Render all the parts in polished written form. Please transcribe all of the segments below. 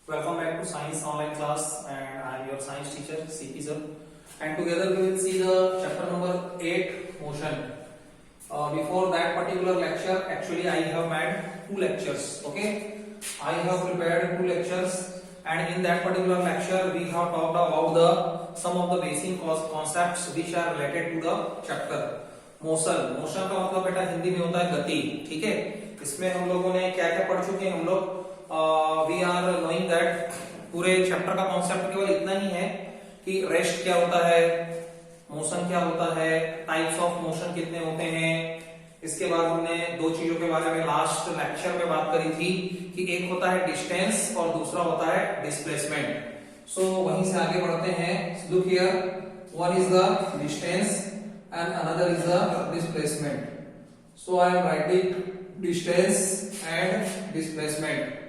Welcome back to Science Online class, and I am your science teacher CP sir. And together we will see the chapter number 8, motion. Before that particular lecture, actually I have made 2 lectures. Okay, I have prepared 2 lectures, and in that particular lecture we have talked about some of the basic concepts which are related to the chapter. Motion का मतलब बेटा हिंदी में होता है गति. ठीक है, इसमें हम लोगों ने क्या क्या पढ़ चुके हैं. हम लोग वी आर नोइंग दैट पूरे चैप्टर का कॉन्सेप्ट केवल इतना ही है कि रेस्ट क्या होता है, मोशन क्या होता है, टाइप्स ऑफ मोशन कितने होते हैं. इसके बाद हमने 2 चीजों के बारे में लास्ट लेक्चर में बात करी थी कि एक होता है डिस्टेंस और दूसरा होता है डिस्प्लेसमेंट. सो वहीं से आगे बढ़ते हैं. Look here, one is the distance and another is the displacement. So I am writing distance and displacement.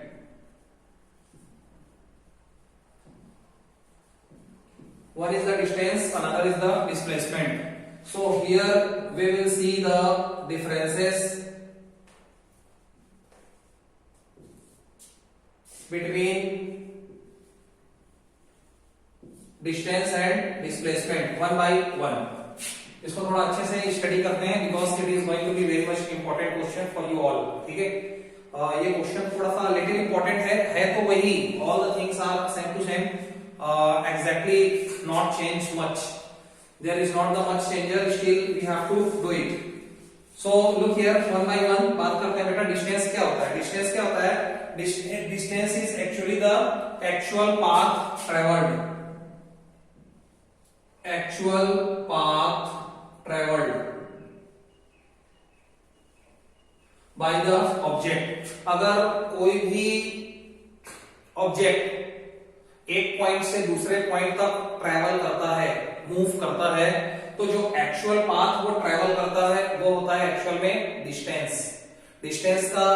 One is the distance, another is the displacement. So here we will see the differences between distance and displacement one by one. इसको थोड़ा अच्छे से study करते हैं because it is going to be very much important question for you all. ठीक है, ये question थोड़ा सा लिटिल इंपॉर्टेंट है तो वही. All the things are same to same, exactly not change much. There is not the much changer, still we have to do it. So look here, one by one बात करते हैं. बेटा distance क्या होता है? डिस्टेंस क्या होता है? Distance is actually the actual path travelled. Actual path traveled by the object. अगर कोई भी ऑब्जेक्ट एक पॉइंट से दूसरे पॉइंट तक ट्रेवल करता है, मूव करता है, तो जो एक्चुअल पाथ वो ट्रेवल करता है वो होता है एक्चुअल में डिस्टेंस. डिस्टेंस का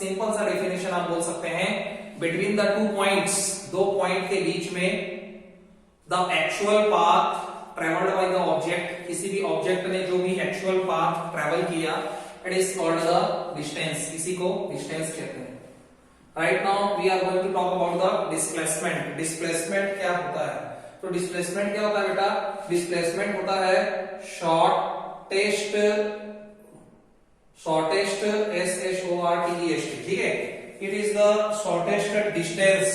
सिंपल सा डेफिनेशन आप बोल सकते हैं, बिटवीन द 2 पॉइंट्स, 2 पॉइंट के बीच में the actual path travelled by the object, किसी भी ऑब्जेक्ट ने जो भी एक्चुअल पाथ ट्रेवल किया, it is called the distance. इसी को डिस्टेंस कहते हैं. Right now we are going to talk about the displacement. Displacement क्या होता है? तो डिस्प्लेसमेंट क्या होता है बेटा? डिस्प्लेसमेंट होता है शॉर्टेस्ट SHORTEST. ठीक है, it is the shortest distance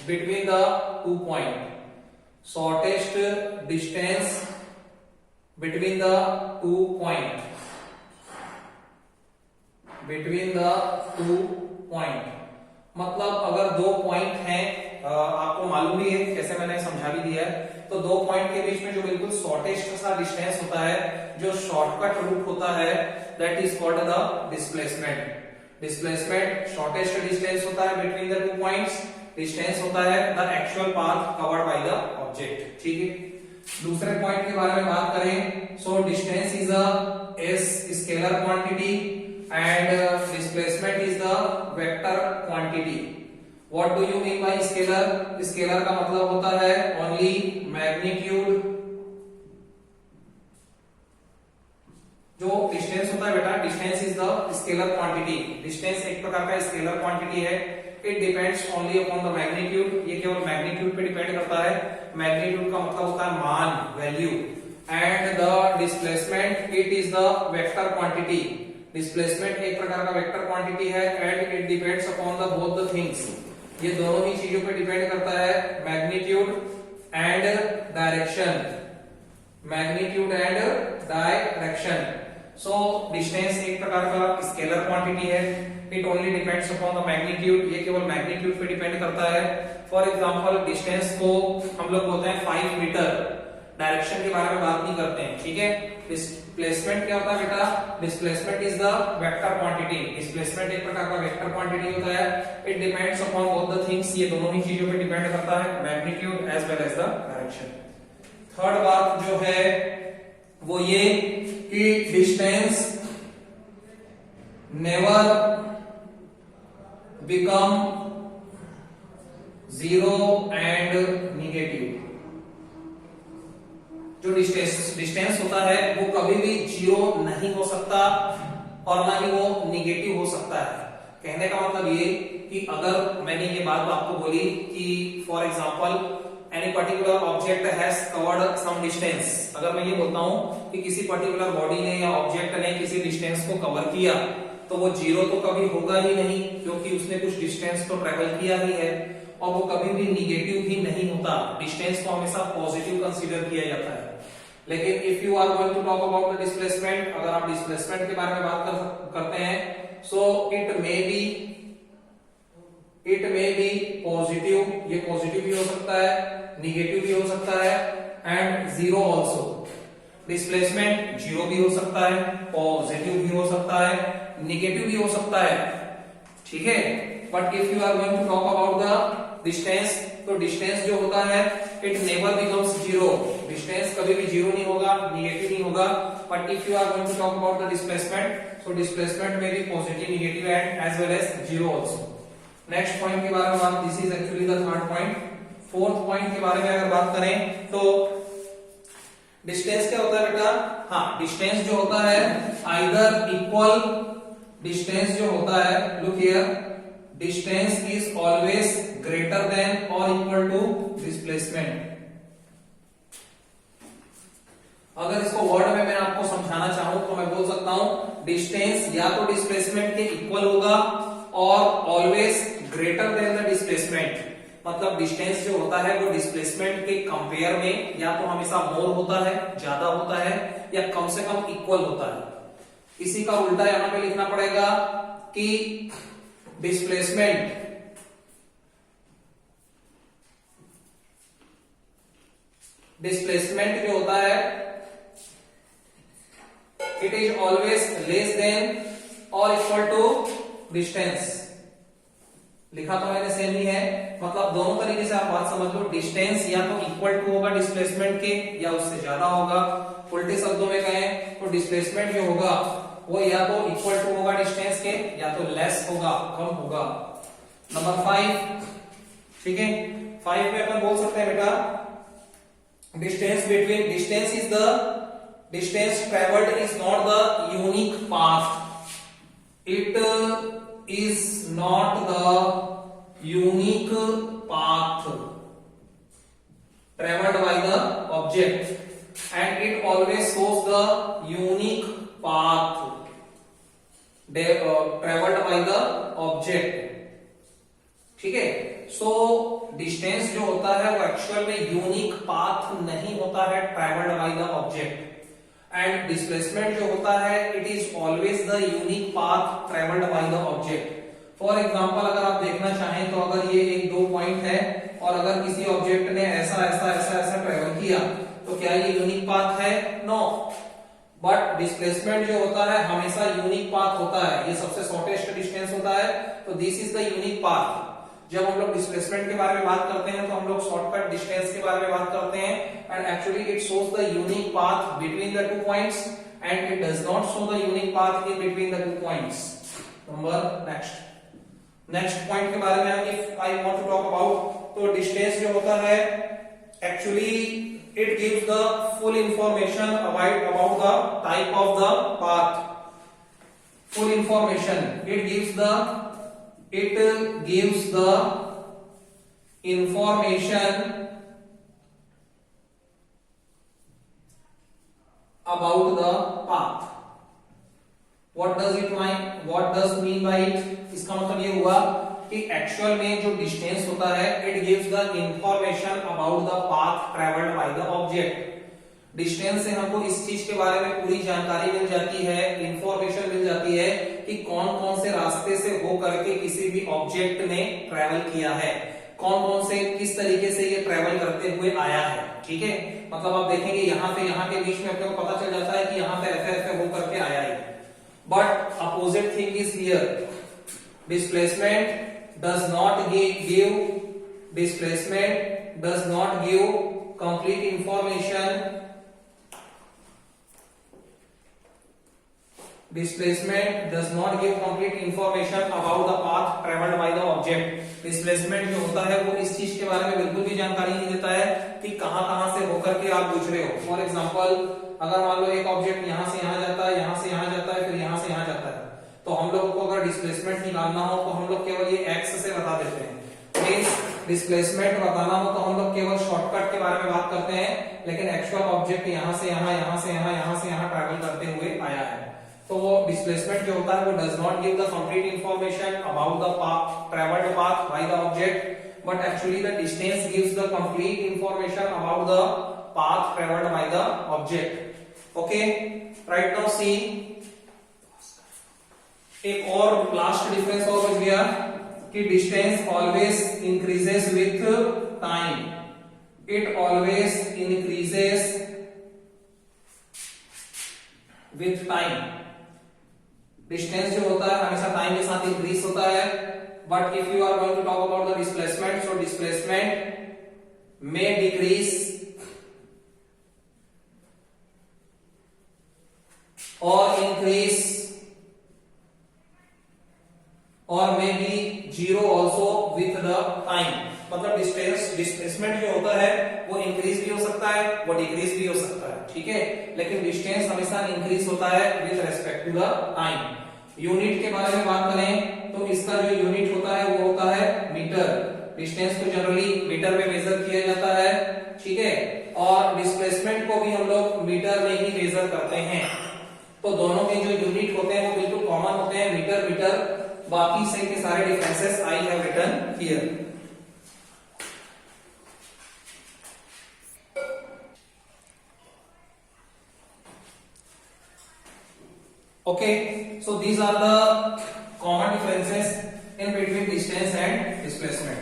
between the 2 point. Shortest distance between the 2 point. Between the 2 point. मतलब अगर 2 पॉइंट हैं, आपको मालूम भी है कैसे, मैंने समझा भी दिया है. तो 2 पॉइंट के बीच में जो बिल्कुल शॉर्टेस्ट सा डिस्टेंस होता है, जो शॉर्टकट रूट होता है, that is called the displacement. Displacement shortest distance होता है बिटवीन द 2 पॉइंट्स. डिस्टेंस होता है the actual path covered by the object. ठीक है, दूसरे पॉइंट के बारे में बात करें. So distance is a scalar quantity and displacement is the vector quantity. What do you mean by scalar? Scalar का मतलब होता है ओनली मैग्नीट्यूड. जो डिस्टेंस होता है बेटा, distance is the scalar quantity. Distance एक प्रकार का स्केलर क्वांटिटी है. It depends only upon the magnitude. ये केवल मैग्नीट्यूड पे डिपेंड करता है. मैग्नीट्यूड का मतलब होता है मान, value. And the displacement, it is the vector quantity. Displacement एक प्रकार का वेक्टर क्वांटिटी है and it depends upon the both the things. ये दोनों ही चीजों पे डिपेंड करता है, magnitude and direction. Magnitude and direction. So distance एक प्रकार का स्केलर क्वांटिटी है. It only depends upon the magnitude. ये केवल मैग्नीट्यूड पे डिपेंड करता है. फॉर एग्जांपल डिस्टेंस को हम लोग बोलते हैं 5 मीटर. डायरेक्शन के बारे में बात नहीं करते हैं. ठीक है, डिस्प्लेसमेंट क्या होता है बेटा? Displacement is the vector quantity. Displacement एक प्रकार का वेक्टर क्वांटिटी होता है. It depends upon both the things. ये दोनों ही चीजों पे डिपेंड करता है, magnitude as well as the direction. Third बात जो है वो ये कि distance never become zero and negative. जो डिस्टेंस होता है वो कभी भी जीरो नहीं हो सकता और ना ही वो निगेटिव हो सकता है. कहने का मतलब ये कि अगर मैंने ये बात आपको बोली कि for example any particular object has covered some distance, अगर मैं ये बोलता हूं कि किसी पर्टिकुलर बॉडी ने या ऑब्जेक्ट ने किसी डिस्टेंस को कवर किया, तो वो जीरो तो कभी होगा ही नहीं, क्योंकि उसने कुछ डिस्टेंस तो ट्रेवल किया ही है, और वो कभी भी निगेटिव भी नहीं होता। डिस्टेंस को हमेशा पॉजिटिव कंसीडर किया जाता है। लेकिन if you are going to talk about the displacement, अगर आप डिस्प्लेसमेंट के बारे में बात करते हैं, so it may be positive, ये पॉजिटिव भी हो सकता है, निगेटिव भी हो सकता है, and zero also. Displacement zero भी हो सकता है, पॉजिटिव भी हो सकता है, निगेटिव भी हो सकता है, ठीक है। But if you are going to talk about the distance, तो डिस्टेंस जो होता है it never becomes zero, distance कभी भी जीरो नहीं होगा, निगेटिव नहीं होगा। But if you are going to talk about the displacement, so displacement में भी positive, negative and as well as zero also. Next point के बारे में बात, this is actually the third point. Fourth point के बारे में अगर बात करें तो डिस्टेंस क्या होता है बेटा, हाँ डिस्टेंस जो होता है आइदर इक्वल, डिस्टेंस जो होता है, look here, distance is always greater than और इक्वल टू डिस्प्लेसमेंट। अगर इसको वर्ड में मैं आपको समझाना चाहूं तो मैं बोल सकता हूं डिस्टेंस या तो डिस्प्लेसमेंट के इक्वल होगा और always greater than the displacement. मतलब डिस्टेंस जो होता है वो डिस्प्लेसमेंट के कंपेयर में या तो हमेशा मोर होता है, ज्यादा होता है, या कम से कम इक्वल होता है। इसी का उल्टा यहां पे लिखना पड़ेगा कि डिस्प्लेसमेंट जो होता है it is always less than और इक्वल टू डिस्टेंस। लिखा तो मैंने सेम ही है, मतलब दोनों तरीके से आप बात समझ लो, डिस्टेंस या तो इक्वल टू होगा डिस्प्लेसमेंट के या उससे ज्यादा होगा। उल्टे शब्दों में कहें तो डिस्प्लेसमेंट जो होगा वो या तो इक्वल टू होगा डिस्टेंस के या तो लेस होगा, कम होगा। नंबर 5, ठीक है, 5 में अपन बोल सकते हैं बेटा distance between, distance travelled is not the unique path, it is not the unique path traveled by the object, and it always shows the unique path traveled by the object, ठीक है। So distance जो होता है वो actual में unique path नहीं होता है travelled by the object, and displacement जो होता है it is always the unique path travelled by the object. For example अगर आप देखना चाहें तो अगर ये एक दो पॉइंट है और अगर किसी ऑब्जेक्ट ने ऐसा ऐसा ऐसा ऐसा ट्रेवल किया तो क्या ये यूनिक पाथ है? नो। बट डिस्प्लेसमेंट जो होता है हमेशा यूनिक पाथ होता है, ये सबसे शॉर्टेस्ट डिस्टेंस होता है, तो this is the unique path. जब हम लोग डिस्प्लेसमेंट के बारे में बात करते हैं तो हम लोग शॉर्टकट डिस्टेंस के बारे में बात करते हैं, and actually it shows the unique path between the 2 points and it does not show the unique path in between the 2 points. Number next point के बारे में if I want to talk about, तो distance जो होता है actually it gives the full information about the type of the path, full information, it gives the information about the path. What does mean by it? इसका मतलब ये हुआ कि actual में जो डिस्टेंस होता है it gives the information about the path travelled by the object. Distance से हमको इस चीज के बारे में पूरी जानकारी मिल जाती है, इंफॉर्मेशन मिल जाती है कि कौन कौन से रास्ते से हो करके किसी भी ऑब्जेक्ट ने ट्रेवल किया है, कौन कौन से किस तरीके से ये ट्रेवल करते हुए आया है, ठीक है। मतलब आप देखेंगे यहाँ पे यहाँ के बीच में अपने को पता चल जाता है कि यहाँ पे ऐसे ऐसे हो करके आया है। But opposite thing is here, displacement does not give complete information, displacement does not give complete information about the path traveled by the object। Displacement जो होता है वो इस चीज के बारे में बिल्कुल भी जानकारी नहीं देता है कि कहां से होकर के आप गुजरे हो। फॉर एग्जांपल अगर मान लो एक ऑब्जेक्ट यहां से यहां जाता है, यहां से यहां जाता है, फिर यहां से यहां जाता है, तो तो हम लोग को अगर डिस्प्लेसमेंट निकालना हो तो हम लोग केवल ये x से बता देते हैं। मींस डिस्प्लेसमेंट बताना हो तो हम लोग केवल शॉर्टकट के बारे में बात करते हैं, लेकिन एक्चुअल ऑब्जेक्ट यहाँ से यहाँ, यहाँ से यहाँ, यहाँ से यहाँ ट्रैवल करते हुए आया है, तो वो डिस्प्लेसमेंट जो होता है वो does not give the complete information about the travelled path by the object, but actually the distance gives the complete information about the path traveled by the object. Okay, right now see एक और last difference और बच गया कि distance always increases with time, it always increases with time. Distance जो होता है हमेशा टाइम के साथ इंक्रीज होता है, but if you are going to talk about the displacement, so displacement may decrease or increase or may be zero also with the time। मतलब displacement जो होता है वो इंक्रीज भी हो सकता है, वो डिक्रीज भी हो सकता है, ठीक है, लेकिन डिस्टेंस हमेशा इंक्रीज होता है with respect to the time. Unit के बारे में बात करें तो इसका जो यूनिट होता है वो होता है मीटर। डिस्टेंस को जनरली मीटर में मेजर किया जाता है, ठीक है, और डिस्प्लेसमेंट को भी हम लोग मीटर में ही मेजर करते हैं। तो दोनों के जो यूनिट होते हैं वो बिल्कुल कॉमन होते हैं, मीटर मीटर। बाकी से के सारे differences I have written here. Okay, so these are the common differences in between distance and displacement.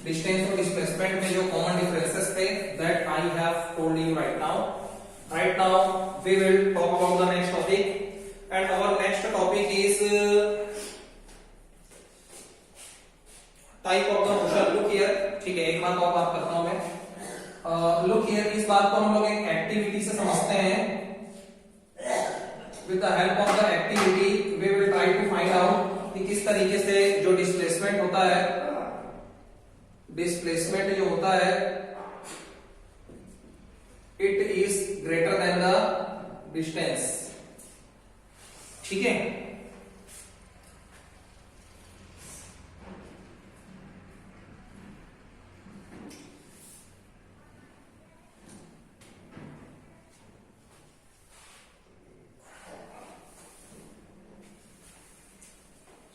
Distance और displacement में जो common differences थे that I have told you right now. Right now we will talk about the next topic, and our next topic is type of the motion. Look here, ठीक है, एक बात और बात करता हूं मैं। Look here, इस बात को हम लोग एक एक्टिविटी से समझते हैं। With the help of the activity, we will try to find out कि किस तरीके से जो डिस्प्लेसमेंट होता है, डिस्प्लेसमेंट जो होता है, it is greater than the distance, ठीक है।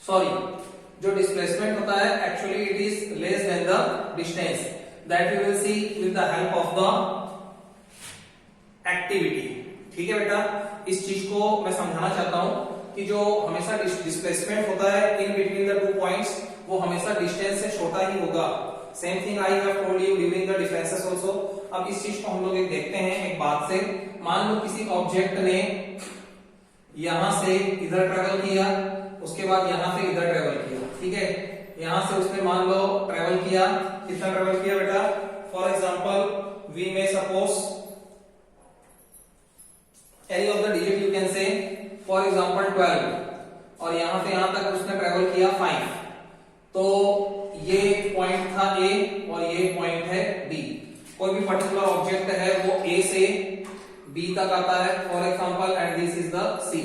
सॉरी, जो डिस्प्लेसमेंट होता है actually it is less than the distance, that you will C with the help of the activity, ठीक है बेटा। इस चीज को मैं समझाना चाहता हूं कि जो हमेशा डिस्प्लेसमेंट होता है इन बिटवीन द 2 पॉइंट्स वो हमेशा डिस्टेंस से छोटा ही होगा। Same thing I have told you during the differences also. अब इस चीज को हम लोग एक देखते हैं एक बात से। मान लो किसी ऑब्जेक्ट ने यहां से इधर ट्रेवल किया, उसके बाद यहां से इधर ट्रेवल किया, ठीक है, यहां से उसने मान लो ट्रेवल किया, कितना ट्रेवल किया बेटा? For example we may suppose any of the digit you can say, for example 12, और यहां से यहां तक उसने ट्रेवल किया 5। तो ये पॉइंट था A और ये पॉइंट है B। कोई भी पर्टिकुलर ऑब्जेक्ट है वो A से B तक आता है, for example, and this is the C।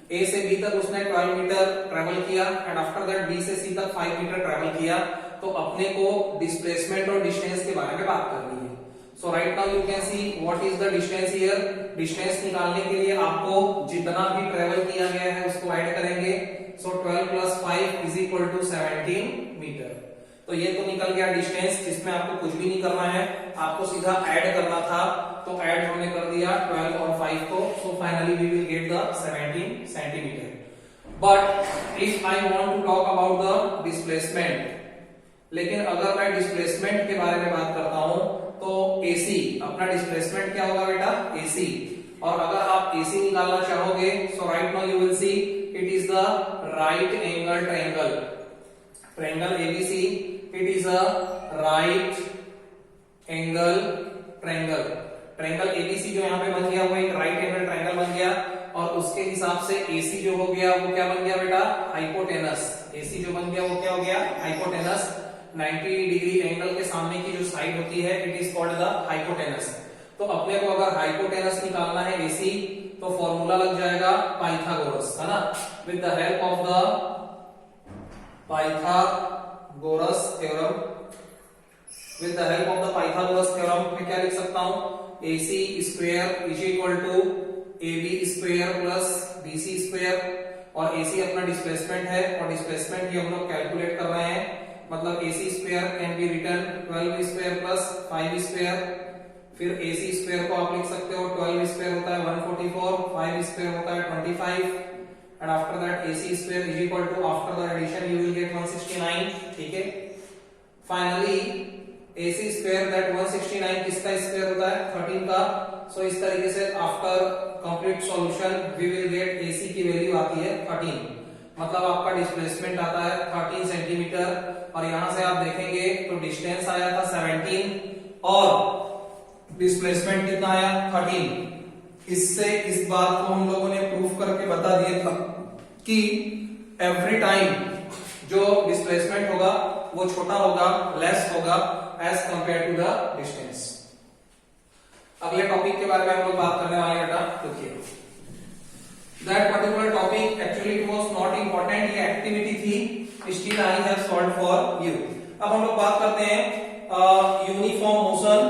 A से B तक उसने 12 मीटर ट्रेवल किया, एंड आफ्टर दैट B से C तक 5 मीटर ट्रेवल किया। तो अपने को डिस्प्लेसमेंट और डिस्टेंस के बारे में बात करनी है। So right now you can see what is the distance here. Distance निकालने के लिए आपको जितना भी ट्रेवल किया गया है उसको ऐड करेंगे। सो 12 + 5 = 17 मीटर। तो ये तो निकल गया डिस्टेंस, जिसमें आपको कुछ भी नहीं करना है, आपको सीधा ऐड करना था। तो ऐड हमने कर दिया 12 और 5 को। So finally we will get the 17 centimetre. But if I want to talk about the displacement, लेकिन अगर मैं डिस्प्लेसमेंट के बारे में बात करता हूं तो AC, अपना डिस्प्लेसमेंट क्या होगा बेटा? AC। और अगर आप AC निकालना चाहोगे, so right now you will see it is the right angle triangle, triangle ABC। It is a right angle triangle. Triangle ABC जो यहाँ पे बन गया वो एक राइट एंगल ट्रायंगल बन गया, और उसके हिसाब से AC जो हो गया वो क्या बन गया बेटा? हाइपोटेनस। AC जो बन गया वो क्या हो गया? हाइपोटेनस। 90 डिग्री एंगल के सामने की जो साइड होती है it is called the hypotenuse. तो अपने को अगर हाइपोटेनस निकालना है AC, तो फॉर्मूला लग जाएगा पाइथागोरस, है ना। With the help of the Pythagoras theorem, with the help of the Pythagoras theorem मैं क्या लिख सकता हूं, AC square is equal to AB square plus BC square, और AC अपना डिस्प्लेसमेंट है और डिस्प्लेसमेंट की हम लोग कैलकुलेट कर रहे हैं, मतलब AC square can be written 12 square plus 5 square, फिर AC स्क्वायर को आप लिख सकते हो 12 स्क्वायर होता है 144, 5 स्क्वायर होता है 25, and after that AC square is equal to after the addition you will get 169, ठीक है। फाइनली AC स्क्वायर दैट 169 किसका स्क्वायर होता है, 13 का। सो इस तरीके से after complete solution we will get AC की वैल्यू आती है 13, मतलब आपका डिस्प्लेसमेंट आता है 13 सेंटीमीटर, और यहां से आप देखेंगे तो डिस्टेंस आया था 17 और डिस्प्लेसमेंट कितना आया 13। इससे इस बात को हम लोगों ने प्रूफ करके बता दिया था कि एवरी टाइम जो डिस्प्लेसमेंट होगा वो छोटा होगा, लेस होगा as compare to the distance. अगले टॉपिक के बारे में हम लोग बात करने वाले बेटा, देखिए that particular topic actually it was not important, ये एक्टिविटी थी, still I have solved for you. अब हम लोग बात करते हैं यूनिफॉर्म मोशन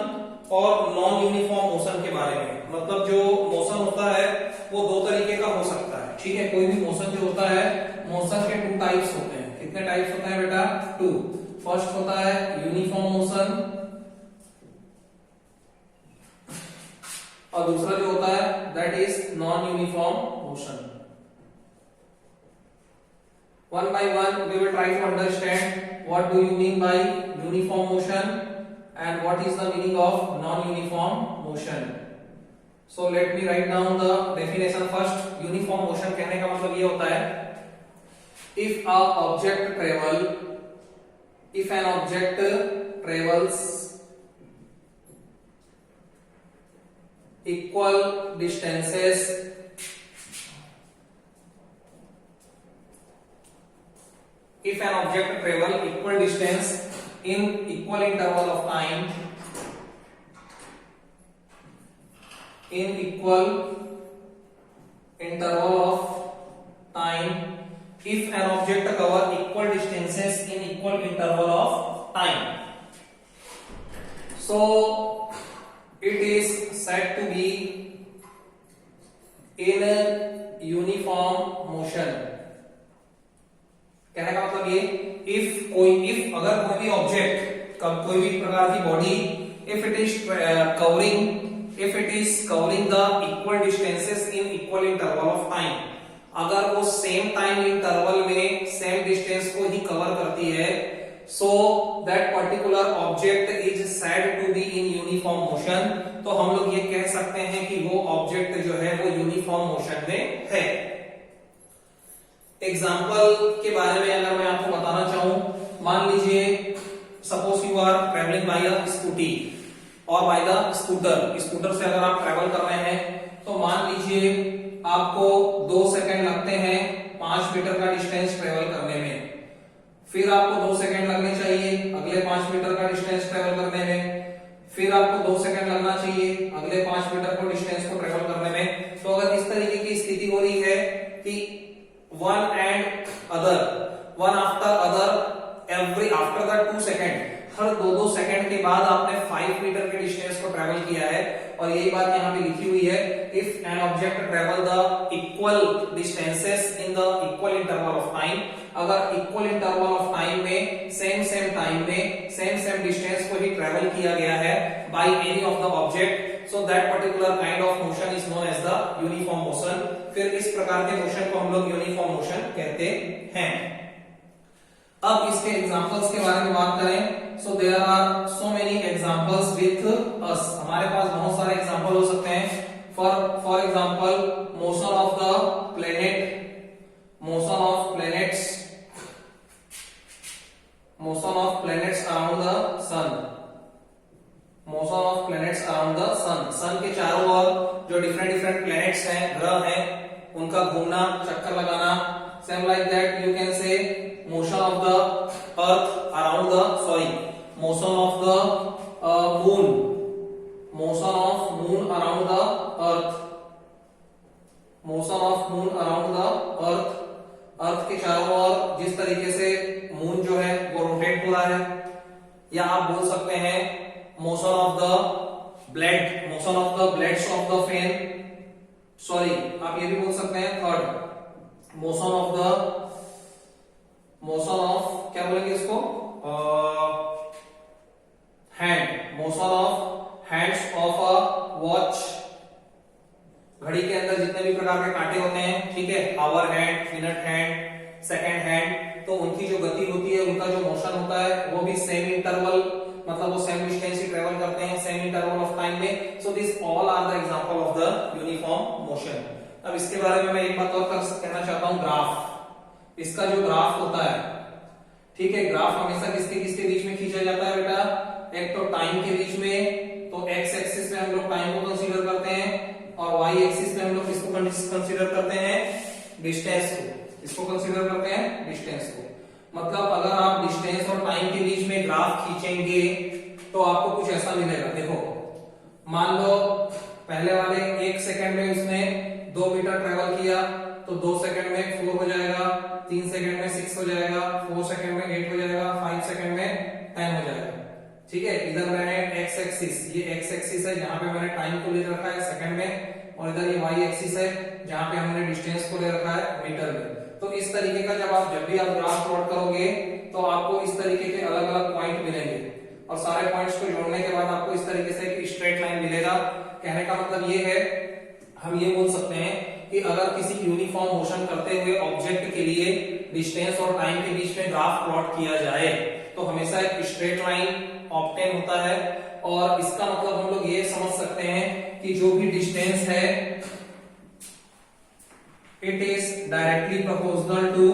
और नॉन यूनिफॉर्म मोशन के बारे में। मतलब जो मोशन होता है वो दो तरीके का हो सकता है, ठीक है। कोई भी मोशन जो होता है, मोशन के 2 टाइप्स होते हैं। कितने टाइप्स होते हैं बेटा, 2। फर्स्ट होता है यूनिफॉर्म मोशन और दूसरा जो होता है that is non uniform motion. One by one we will try to understand what do you mean by uniform motion and what is the meaning of non-uniform motion. So let me write down the definition first. Uniform motion कहने का मतलब ये होता है if an object travels equal distances if an object travel equal distance in equal interval of time if an object cover equal distances in equal interval of time, so it is said to be in a uniform motion. कहने का मतलब ये अगर कोई भी object, कोई भी प्रकार की body, if it is covering the equal distances in equal interval of time, अगर वो सेम टाइम इंटरवल में सेम डिस्टेंस को ही कवर करती है, so that particular object is said to be in uniform motion, तो हम लोग ये कह सकते हैं कि वो ऑब्जेक्ट जो है वो यूनिफॉर्म मोशन में है। एग्जाम्पल के बारे में अगर मैं आपको बताना चाहूं, मान लीजिए suppose you are travelling by a scooty और बाय द स्कूटर से अगर आप ट्रेवल कर रहे हैं तो मान लीजिए आपको 2 सेकंड लगते हैं 5 मीटर का डिस्टेंस ट्रेवल करने में, फिर आपको 2 सेकंड लगने चाहिए अगले 5 मीटर का डिस्टेंस ट्रेवल करने में, फिर आपको 2 सेकंड लगना चाहिए अगले 5 मीटर को डिस्टेंस को ट्रेवल करने में। तो अगर इस तरीके की स्थिति हो रही है कि one after other after that 2 second, her 2 second के बाद आपने 5 मीटर के डिस्टेंस को ट्रेवल किया है, और यही बात यहाँ पे लिखी हुई है, if an object travel the equal distances in the equal interval of time, अगर इक्वल इंटरवल ऑफ टाइम में सेम टाइम में सेम डिस्टेंस को ही ट्रेवल किया गया है by any of the object, so that particular kind of motion is known as the uniform motion। फिर इस प्रकार के मोशन को हम लोग यूनिफॉर्म मोशन कहते हैं। अब इसके एग्जांपल्स के बारे में बात करें, so there are so many examples with us, हमारे पास बहुत सारे एग्जांपल हो सकते हैं। for example motion of the planets around the sun, सन के चारों ओर जो डिफरेंट प्लैनेट्स हैं, ग्रह हैं, उनका घूमना, चक्कर लगाना। Same like that you can say motion of the earth around the motion of the moon around the earth, तरीके से मून जो है वो रोटेट हो रहा है, या आप बोल सकते हैं motion of the blades of the fan, sorry आप ये भी बोल सकते हैं थर्ड मोशन ऑफ क्या बोलेंगे इसको, motion of hands of a watch, घड़ी के अंदर जितने भी प्रकार के कांटे होते हैं, ठीक है, hour hand, minute hand, second hand, तो उनकी जो गति होती है, उनका जो मोशन होता है वो भी सेम इंटरवल, मतलब वो सेम डिस्टेंस ही ट्रेवल करते हैं सेम इंटरवल ऑफ टाइम में। So this all are the example of the uniform motion. अब इसके बारे में मैं एक बात और कहना चाहता हूं, ग्राफ, इसका जो ग्राफ होता है, ठीक है, ग्राफ हमेशा किसके किसके बीच में खींचा जाता है बेटा, एक तो टाइम के बीच में, तो एक्स एक्सिस में हम लोग टाइम को कंसीडर करते हैं, और वाई एक्सिस में हम लोग किसको कंसीडर करते हैं, डिस्टेंस को, किसको कंसीडर करते हैं, डिस्टेंस को। मतलब अगर आप डिस्टेंस और टाइम के बीच में ग्राफ खींचेंगे तो आपको कुछ ऐसा मिलेगा, देखो मान लो पहले वाले 1 सेकंड में उसने 2 मीटर ट्रेवल किया, तो 2 सेकंड में 4 हो जाएगा, 3 सेकंड में 6 हो जाएगा, 4 सेकंड में 8 हो जाएगा, 5 सेकंड में 10 हो जाएगा, ठीक है। इधर मैंने एक्स एक्सिस, ये एक्स एक्सिस है जहां पे मैंने टाइम को ले रखा है सेकंड में, और इधर ये वाई एक्सिस है जहां पे हमने डिस्टेंस को ले रखा है मीटर में। तो इस तरीके का जब भी आप ग्राफ प्लॉट करोगे तो आपको इस तरीके के अलग अलग पॉइंट मिलेंगे, और सारे पॉइंट्स को जोड़ने के बाद आपको इस तरीके से एक स्ट्रेट लाइन मिलेगा। कहने का मतलब ये है, हम ये बोल सकते हैं कि अगर किसी यूनिफॉर्म मोशन करते हुए ऑब्जेक्ट के लिए डिस्टेंस और टाइम के बीच में ग्राफ प्लॉट किया जाए तो हमेशा एक स्ट्रेट लाइन ऑब्टेन होता है, और इसका मतलब हम लोग ये समझ सकते हैं कि जो भी डिस्टेंस है it is directly proportional to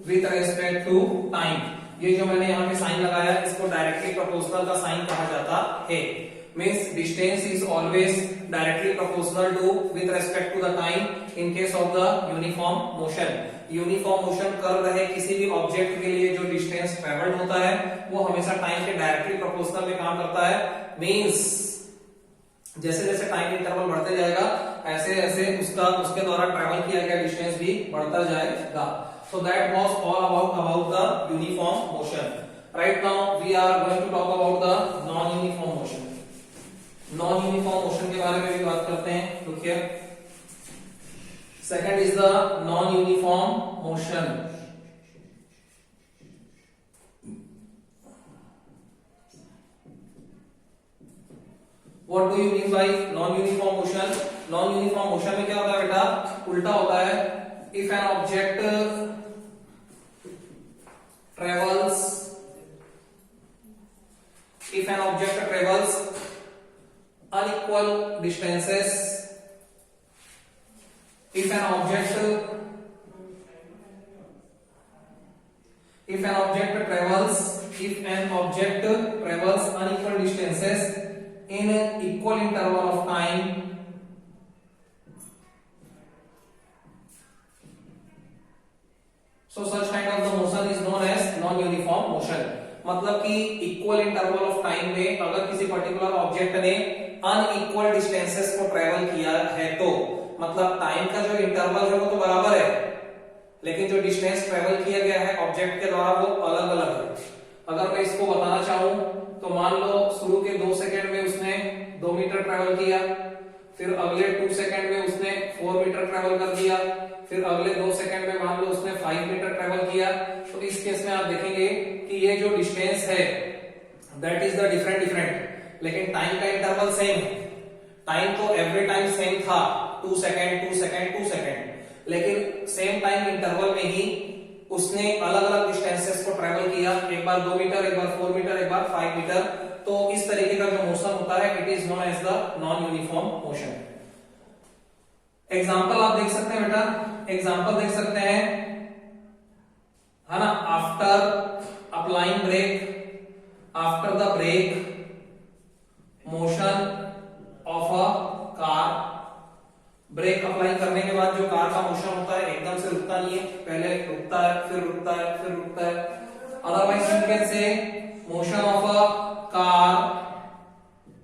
with respect to time. ये जो मैंने यहाँ पे साइन लगाया इसको डायरेक्टली प्रोपोर्शनल का साइन कहा जाता है। Means distance is always directly proportional to with respect to the time in case of the uniform motion. Uniform motion कर रहे किसी भी ऑब्जेक्ट के लिए जो डिस्टेंस ट्रेवल्ड होता है वो हमेशा टाइम के डायरेक्टली प्रोपोर्शनल में काम करता है। मींस जैसे जैसे टाइम इंटरवल बढ़ते जाएगा ऐसे ऐसे उसके द्वारा ट्रेवल किया गया डिस्टेंस भी बढ़ता जाएगा। So that was all about the uniform motion. Right now we are going to talk about the non-uniform motion. Non-uniform motion के बारे में भी बात करते हैं। Look here. Second is the non-uniform motion. What do you mean by non-uniform motion? Non-uniform motion में क्या होता है बेटा, उल्टा होता है। If an object travels unequal distances, if an object travels unequal distances in equal interval of time, so such kind of the motion is known as non-uniform motion। मतलब कि इक्वल इंटरवल ऑफ टाइम में अगर किसी particular object ने unequal distances को travel किया है तो मतलब टाइम का जो इंटरवल है वो तो बराबर है, लेकिन जो डिस्टेंस ट्रेवल किया गया है ऑब्जेक्ट के द्वारा वो अलग अलग है। अगर मैं इसको बताना चाहूं तो मान लो शुरू के 2 सेकंड में उसने 2 मीटर ट्रेवल किया, फिर अगले 2 सेकंड में उसने 4 मीटर ट्रेवल कर दिया, फिर अगले 2 सेकंड में मान लो उसने 5 मीटर ट्रेवल किया। तो इस केस में आप देखेंगे कि ये जो डिस्टेंस है दैट इज द डिफरेंट, लेकिन टाइम का इंटरवल सेम है। टाइम तो एवरी टाइम सेम था 2 सेकंड, लेकिन सेम टाइम इंटरवल में ही उसने अलग अलग डिस्टेंसेस को ट्रेवल किया, एक बार 2 मीटर, एक बार 4 मीटर, एक बार 5 मीटर। तो इस तरीके का जो मोशन होता है it is known as the non uniform motion. Example आप देख सकते हैं बेटा, एग्जाम्पल देख सकते हैं है ना। After applying brake, after the brake motion of a car, brake apply करने के बाद जो कार का मोशन होता है एकदम से रुकता नहीं है, पहले रुकता है फिर रुकता है फिर रुकता है। Otherwise you can say motion of a car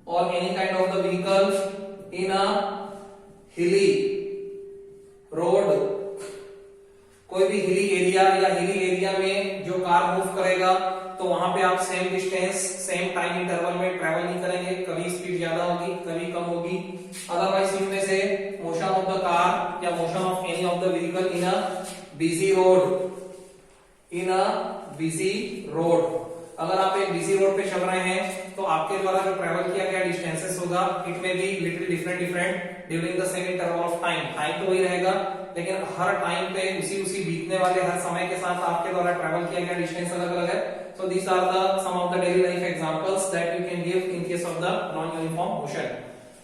or any kind of the vehicle in a hilly road. कोई भी हिली एरिया या हिली एरिया में सेम टाइम इंटरवल में ट्रेवल नहीं करेंगे, कभी स्पीड ज्यादा होगी कभी कम होगी। अदरवाइज इनमें से मोशन ऑफ द कार या motion of any of the vehicle in a busy road, in a busy road, अगर आप एक बिजी रोड पे चल रहे हैं तो आपके द्वारा जो ट्रेवल किया गया डिस्टेंसेस होगा इट में be little different during the same interval of time, time तो वही रहेगा लेकिन हर टाइम पे उसी बीतने वाले हर समय के साथ आपके द्वारा ट्रेवल किया गया डिस्टेंस अलग अलग है। So these are the some of the daily life examples that you can give in case of the non uniform motion.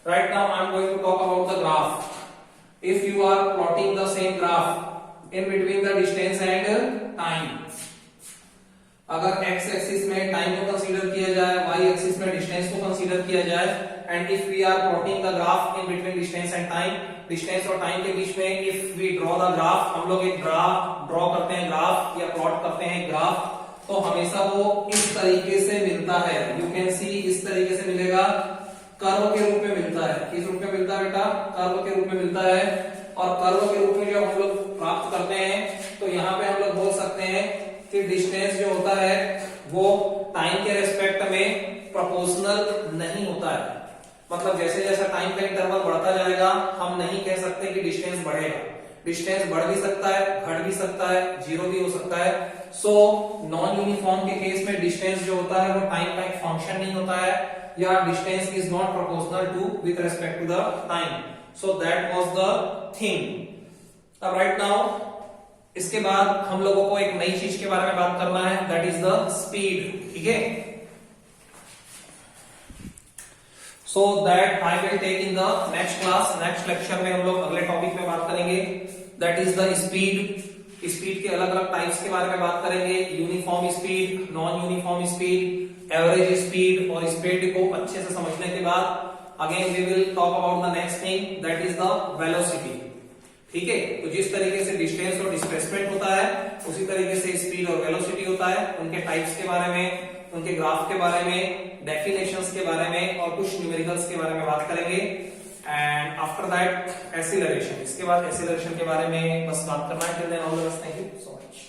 Right now I am going to talk about the graph. If you are plotting the same graph in between the distance and time, अगर x axis में time को consider किया जाए, y axis में distance को consider किया जाए, and if we are plotting the graph in between distance and time, distance और टाइम के बीच में if we draw the graph, हम लोग एक ग्राफ ड्रॉ करते हैं ग्राफ या प्लॉट करते हैं ग्राफ, तो हमेशा वो इस तरीके से मिलता है। यू कैन सी इस तरीके से मिलेगा, कर्व के रूप में मिलता है। किस रूप में मिलता है बेटा? कर्व के रूप में मिलता है। और कर्व के रूप में जब हम लोग प्राप्त करते हैं तो यहाँ पे हम लोग बोल सकते हैं कि डिस्टेंस जो होता है वो टाइम के रेस्पेक्ट में प्रोपोर्शनल नहीं होता है। मतलब जैसे जैसा टाइम का इंटरवल बढ़ता जाएगा हम नहीं कह सकते कि डिस्टेंस बढ़ेगा, डिस्टेंस बढ़ भी सकता है, घट भी सकता है, जीरो भी हो सकता है। सो नॉन यूनिफॉर्म के केस में डिस्टेंस जो होता है वो टाइम का एक फंक्शन नहीं होता है, या distance is not proportional to with respect to the time. So that was the thing. अब राइट नाउ इसके बाद हम लोगों को एक नई चीज के बारे में बात करना है, दैट इज द स्पीड। ठीक है, so that I will take in the next class. Next lecture में हम लोग अगले टॉपिक में बात करेंगे, that is the speed. Speed के अलग अलग टाइप्स के बारे में बात करेंगे, uniform speed, non uniform speed, average speed. और स्पीड को अच्छे से समझने के बाद again we will talk about the next thing, that is the velocity. ठीक है, तो जिस तरीके से डिस्टेंस और डिस्प्लेसमेंट होता है उसी तरीके से स्पीड और वेलोसिटी होता है। उनके टाइप्स के बारे में, उनके ग्राफ के बारे में, डेफिनेशंस के बारे में और कुछ न्यूमेरिकल्स के बारे में बात करेंगे। एंड आफ्टर दैट एक्सीलरेशन, इसके बाद एक्सीलरेशन के बारे में बस बात करना है। Till then all the best, thank you so much.